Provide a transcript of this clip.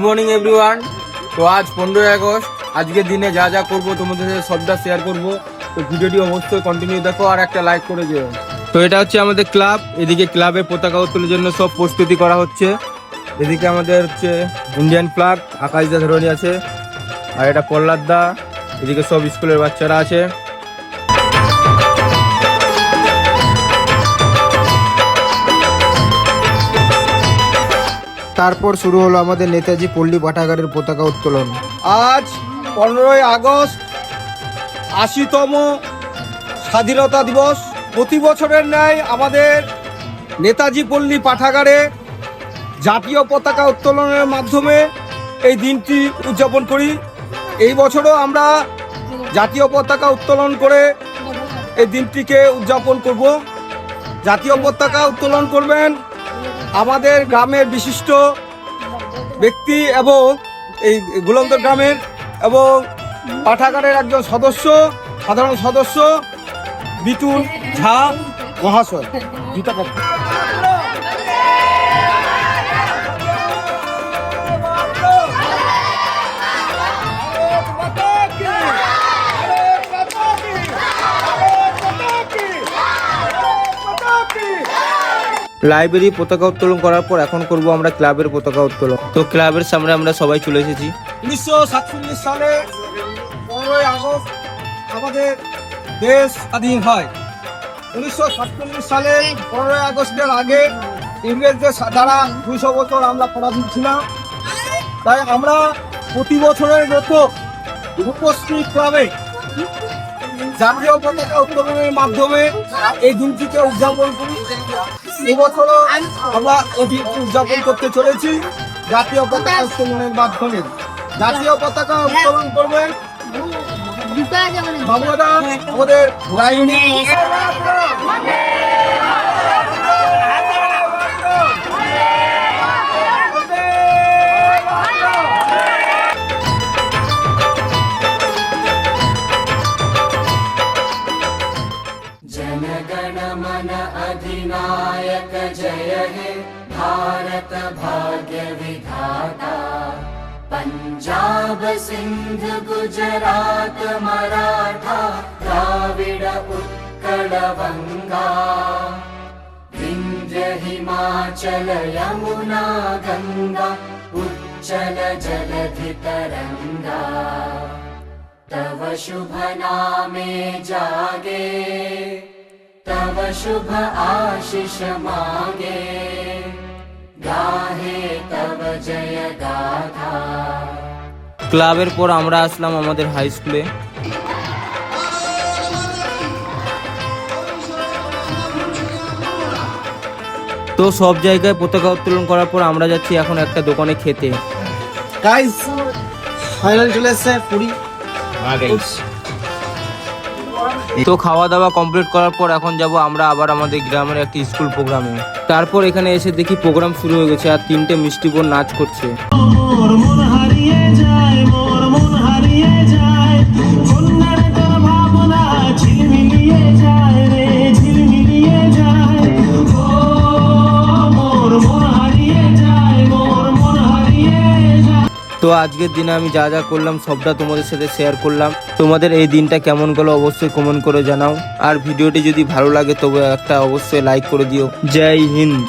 Morning everyone. তো আজ 15ই August, আজকের দিনে যা যা করবো তোমাদের সাথে সবটা শেয়ার করবো। তো ভিডিওটি অবশ্যই কন্টিনিউ দেখো আর একটা লাইক করে দিও। তো এটা হচ্ছে আমাদের ক্লাব, এদিকে ক্লাবে পতাকা উত্তোলনের জন্য সব প্রস্তুতি করা হচ্ছে। এদিকে আমাদের হচ্ছে ইন্ডিয়ান ফ্ল্যাগ, আকাশ দা ধরনী আছে, আর এটা পল্লাদ দা, এদিকে সব স্কুলের বাচ্চারা আছে। তারপর শুরু হলো আমাদের নেতাজি পল্লী পাঠাগারের পতাকা উত্তোলন। আজ 15ই আগস্ট ৮০তম স্বাধীনতা দিবস। প্রতি বছরের ন্যায় আমাদের নেতাজি পল্লী পাঠাগারে জাতীয় পতাকা উত্তোলনের মাধ্যমে এই দিনটি উদযাপন করি। এই বছরও আমরা জাতীয় পতাকা উত্তোলন করে এই দিনটিকে উদযাপন করব। জাতীয় পতাকা উত্তোলন করবেন আমাদের গ্রামের বিশিষ্ট ব্যক্তি এবং এই গুলন্দর গ্রামের এবং পাঠাগারের একজন সদস্য, সাধারণ সদস্য বিটুল ঝা মহাশয়। লাইব্রেরি পতাকা উত্তোলন করার পর এখন করব আমরা ক্লাবের পতাকা উত্তোলন। তো ক্লাবের সামনে আমরা সবাই চলে এসেছি। 1947 সালে 15ই আগস্ট আমাদের দেশ স্বাধীন হয়। 1947 সালে 15ই আগস্টের আগে ইংরেজদের দ্বারা 200 বছর আমরা পরাধীন ছিলাম। তাই আমরা প্রতি বছরের মতো রূপশ্রী ক্লাবে জাতীয় পতাকা উত্তোলনের মাধ্যমে এই দিনটিকে উদযাপন করি। এবছরও আমরা এই দিনটি উদযাপন করতে চলেছি জাতীয় পতাকা উত্তোলনের মাধ্যমে। জাতীয় পতাকা উত্তোলন করবেন বাবুরা আমাদের লাইনে। जनगण मन अधिनायक जय हे भारत भाग्य विधाता। पंजाब सिंध गुजरात मराठा द्राविड उत्कल बंगा। विंध्य हिमाचल यमुना गंगा उच्चल जलधि तरंगा। तव शुभ नामे जागे तव शुभ आशीष मागे। गाहे तव जय गाथा। ক্লাবের পর আমরা আসলাম আমাদের হাই স্কুলে। তো সব জায়গায় পতাকা উত্তোলন করার পর আমরা যাচ্ছি এখন একটা দোকানে খেতে। গাইস ফাইনাল চলে এসেছে পুরি। তো খাওয়া দাওয়া কমপ্লিট করার পর এখন যাব আমরা আবার আমাদের গ্রামের একটি স্কুল প্রোগ্রামে। তারপর এখানে এসে দেখি প্রোগ্রাম শুরু হয়ে গেছে আর 3টে মিষ্টি বোন নাচ করছে। তো আজকের দিনে আমি যা যা করলাম সবটা তোমাদের সাথে শেয়ার করলাম। তোমাদের এই দিনটা কেমন গেল অবশ্যই কমেন্ট করে জানাও। আর ভিডিওটি যদি ভালো লাগে তবে একটা অবশ্যই লাইক করে দিও। জয় হিন্দ।